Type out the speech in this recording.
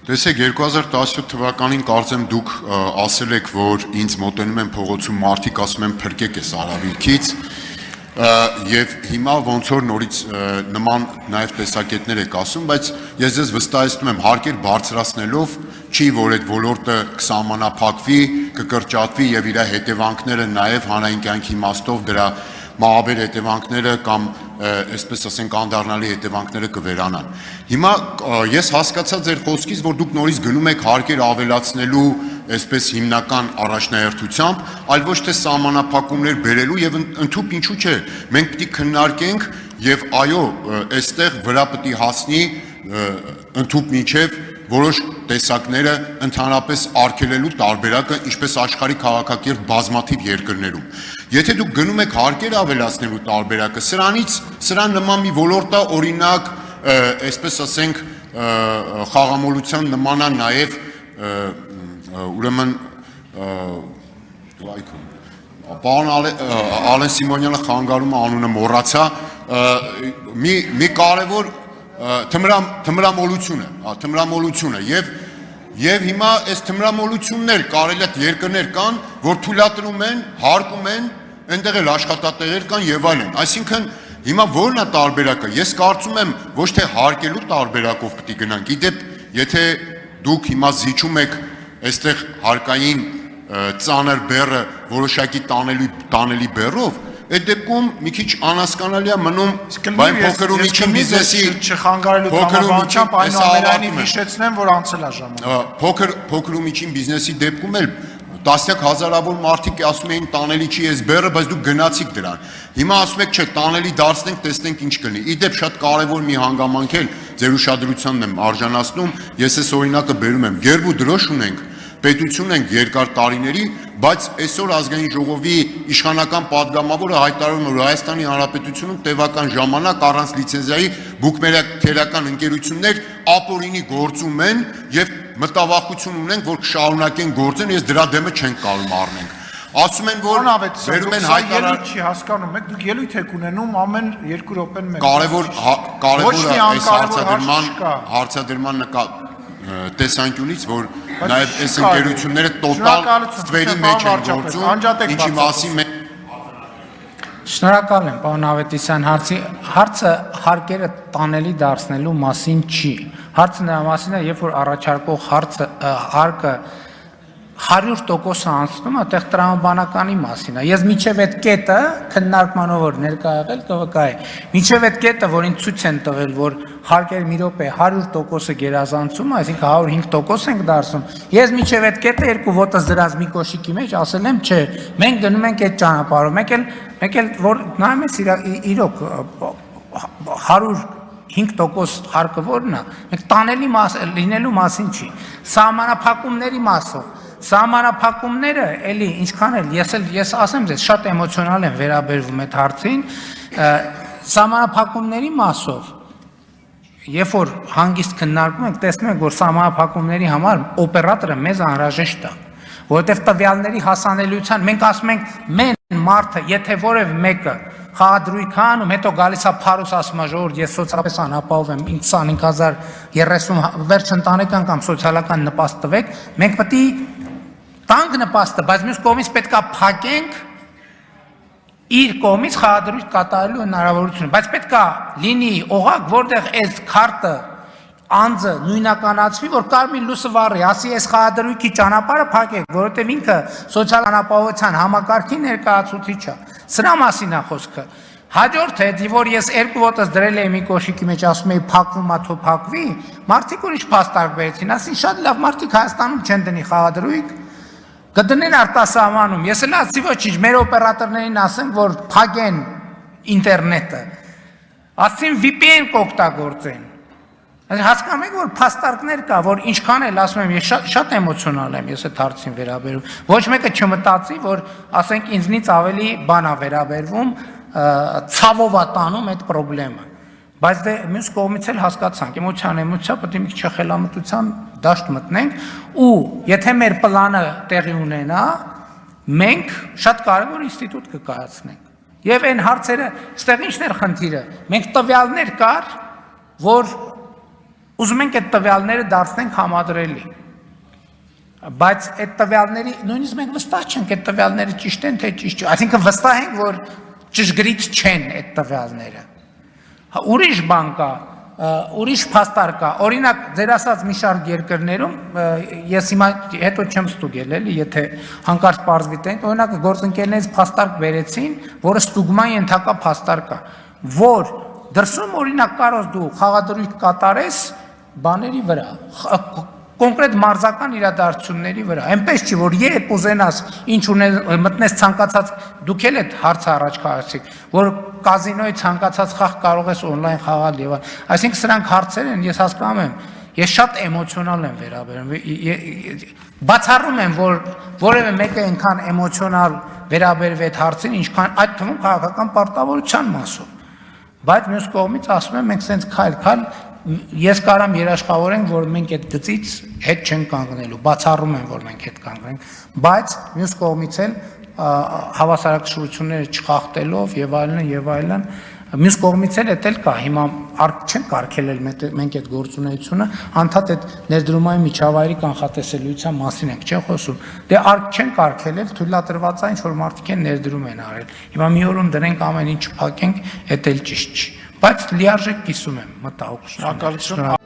Տեսեք 2017 թվականին կարծեմ դուք ասել եք, որ ինձ մոտենում են փողոցում մարդիկ ասում են փրկեք էս արավիլքից եւ հիմա ոնց որ նորից նման նաեւ տեսակետներ եք ասում, բայց ես ձեզ վստահեցնում եմ հարկեր բարձրացնելով չի որ այդ ոլորտը կսահմանափակվի, կկրճատվի եւ իր հետևանքները նաեւ հանրային կյանքի իմաստով դրա մահաբեր հետևանքները կամ այսպես ասենք անդառնալի հետևանքները կվերանան։ Հիմա ես հասկացա ձեր խոսքից, որ դուք նորից գնում եք հարկեր ավելացնելու այսպես հիմնական առաջնահերթությամբ, այլ ոչ թե սահմանափակումներ բերելու եւ ընդհանուր ինչու՞ չէ, մենք պետք է քննարկենք եւ այո, այստեղ վրա պետք է հասնի ընդհանուր միջև որոշ տեսակները ընդհանրապես արգելելու տարբերակը ինչպես աշխարհի քաղաքակիրթ բազմաթիվ երկրներում։ Եթե դուք գնում եք հարկեր ավելացնելու տարբերակը, սրան նման մի ոլորտ է, օրինակ, այսպես ասենք, խաղամոլության նման է նաև ուրեմն պարոն Ալեն Սիմոնյանը խանգարում է անունը մոռացա, մի կարևոր թմրամոլությունը եւ հիմա այս թմրամոլությունն էլ կարելի է երկրներ կան, որ թույլատրում են, հարկում են, այնտեղ էլ աշխատատեղեր կան եւ այլն։ Այսինքն հիմա ո՞րն է տարբերակը։ Ես կարծում եմ ոչ թե հարկելու տարբերակով պետք է գնանք։ Իդեպ, եթե դուք հիմա զիջում եք այստեղ հարկային ծանր բեռը որոշակի տանելի բեռով, այդ դեպքում մի քիչ անհասկանալի է մնում բայց փոքր ու միջին բիզնեսի չխանգարելու կամավորությամբ այնուամենայնիվ հիշեցնեմ, որ անցել է ժամանակ։ Փոքր ու միջին բիզնեսի դեպքում էլ տասնյակ հազարավոր մարդիկ ասում էին տանելի չի այս բեռը, բայց դուք գնացիք դրան։ Հիմա ասում եք չէ, տանելի դարձնենք, տեսնենք ինչ կլինի։ Իդեպ շատ կարևոր մի հանգամանք էլ ձեր ուշադրությանն եմ արժանացնում, ես այս օրինակը բերում եմ։ Գերբ ու դրոշ ունենք, պետություն ենք երկար տարիների, բայց այսօր ազգային ժողովի իշխանական падգամավորը հայտարարում է, որ Հայաստանի Հանրապետությունում տևական ժամանակ առանց լիցենզիայի բուկմերաքերական ընկերություններ ապօրինի գործում են եւ մտավախություն ունենք, որ կշարունակեն գործեն, ես դրա դեմը չենք կարող առնենք։ Ասում են, որ վերում են հայտարար չի հասկանում եք, դուք ելույթ եք ունենում ամեն 2 րոպեն մեկ։ Կարևորը այս հարցադրման տեսանկյունից, որ նաև այս ընկերությունները տոտալ ստվերի մեջ են գործում, ինչի մասին Շնորհակալ եմ, պարոն Ավետիսյան, հարցը հարկերը տանելի դարձնելու մասին չի։ Հարցը նրա մասին է, երբ որ առաջարկող հարկը 100% անցնում է, այդտեղ տրամաբանականի մասին է։ Ես միջև այդ կետը քննարկմանով որ ներկա եղել կվկայի։ Միջև այդ կետը, որին ցույց են տվել, որ հարկերը մի րոպե 100%-ը գերազանցում, այսինքն 105% ենք դարձնում։ Ես միջև այդ կետը երկու ոտս դրած մի կոշիկի մեջ ասել եմ, չէ, մենք գնում ենք այդ ճանապարհով։ Մեկ էլ որ նայում ես իրոք 105% հարկը որն է, մենք տանելի լինելու մասին չի, սահմանափակումների մասով։ Սահմանափակումները էլի ինչքան էլ ես ասեմ ձեզ շատ էմոցիոնալ եմ վերաբերվում այդ հարցին, սահմանափակումների մասով երբ որ հանգիստ քննարկում ենք, տեսնում ենք, որ սահմանափակումների համար օպերատորը մեզ անհրաժեշտ է, որովհետև տվյալների հասանելիության մենք ասում ենք մեն մարդը, եթե որևէ մեկը խաղադրույք է անում, հետո գալիս է փարուս ասում է ժողովուրդ, ես սոցիալապես անապահով եմ, 25,030 վերջ ընտանեկան կամ սոցիալական նպաստ տվեք, մենք պետք է տանք նպաստը, բայց մյուս կողմից պետք է փակենք իր կողմից խաղադրույք կատարելու հնարավորությունը, բայց պետք է լինի օղակ, որտեղ այս քարտը անձը նույնականացվի, որ կարմիր լույսը վառի, ասի այս խաղադրույքի ճանապարհը փակեք, որովհետև ինքը սոցիալ անապահովության համակարգի ներկայացուցիչ է։ Սրա մասին է խոսքը։ Հաջորդը, որ ես երկու ոտս դրել էի մի կոշիկի մեջ, ասում էի փակվում է, թո փակվի, մարդիկ ուրիշ փաստարկ բերեցին, ասին շատ լավ, մարդիկ Հայաստանում չեն դնի խաղադրույք, կդնեն արտասահմանում։ Ես էլ ասի ոչինչ, մեր օպերատորներին ասեմ, որ փակեն ինտերնետը, ասին VPN կօգտագործեն։ Հասկանում եք, որ փաստարկներ կա, որ ինչքան էլ ասում եմ, ես շատ էմոցիոնալ եմ, ես այդ հարցին վերաբերում։ Ոչ մեկը չմտածի, որ ասենք ինձնից ավելի բան է վերաբերվում, ցավով է տանում այդ խնդրեմը։ Բայց դե մյուս կողմից էլ հասկացանք, էմոցիա պետք է մի քիչ խելամտության դաշտ մտնենք ու եթե մեր պլանը տեղի ունենա, մենք շատ կարևոր ինստիտուտ կկայացնենք։ Եվ այն հարցերը, ստեղ ինչն էր խնդիրը, մենք տվյալներ կար, որ ուզում ենք այդ տվյալները դարձնենք համադրելի։ Բայց այդ տվյալների նույնիսկ մենք վստահ չենք այդ տվյալները ճիշտ են թե ճիշտ չէ, այսինքն վստահ ենք, որ ճշգրիտ չեն այդ տվյալները։ Ուրիշ բան կա, ուրիշ փաստար կա, օրինակ ձեր ասած մի շարք երկրներում ես հիմա հետո չեմ ստուգել էլի, եթե հանկարծ պարզվի թե օրինակ գործընկերներից փաստարկ բերեցին, որը ստուգման ենթակա փաստարկ կա, որ դրսում օրինակ կարող դու խաղադրույք կատարես բաների վրա, կոնկրետ մարզական իրադարձությունների վրա, այնպես չի, որ երբ ուզենաս ինչ մտնես ցանկացած, դուք էլ այդ հարցը առաջ քարացիք, որ կազինոյի ցանկացած խաղ կարող ես on-line խաղալ եւ այսինքն սրանք հարցեր են, ես հասկանում եմ, ես շատ էմոցիոնալ եմ վերաբերում, բացառում եմ, որ որևէ մեկը այնքան էմոցիոնալ վերաբերվի այդ հարցին, ինչքան այդ թվում քաղաքական պարտավորության մասով, բայց մյուս կողմից ասում եմ, մենք սենց քայլ ես կարամ երաշխավորենք, որ մենք այդ գծից հետ չենք կանգնելու, բացառում եմ, որ մենք հետ կանգնենք, բայց մյուս կողմից էլ հավասարակշռությունները չխախտելով եւ այլն, մյուս կողմից էլ կա, հիմա չենք կարգելել մենք այդ գործունեությունը, անդադ այդ ներդրումային միջավայրի կանխատեսելիության մասին ենք, չէ՞ խոսում, դե չենք կարգելել, թույլատրված է ինչ որ մարդիկ են ներդրում են արել, հիմա մի օրում դրենք ամեն ինչ փակենք, դա էլ ճիշտ չի, բայց լիարժեք կիսում եմ մտահոգություն։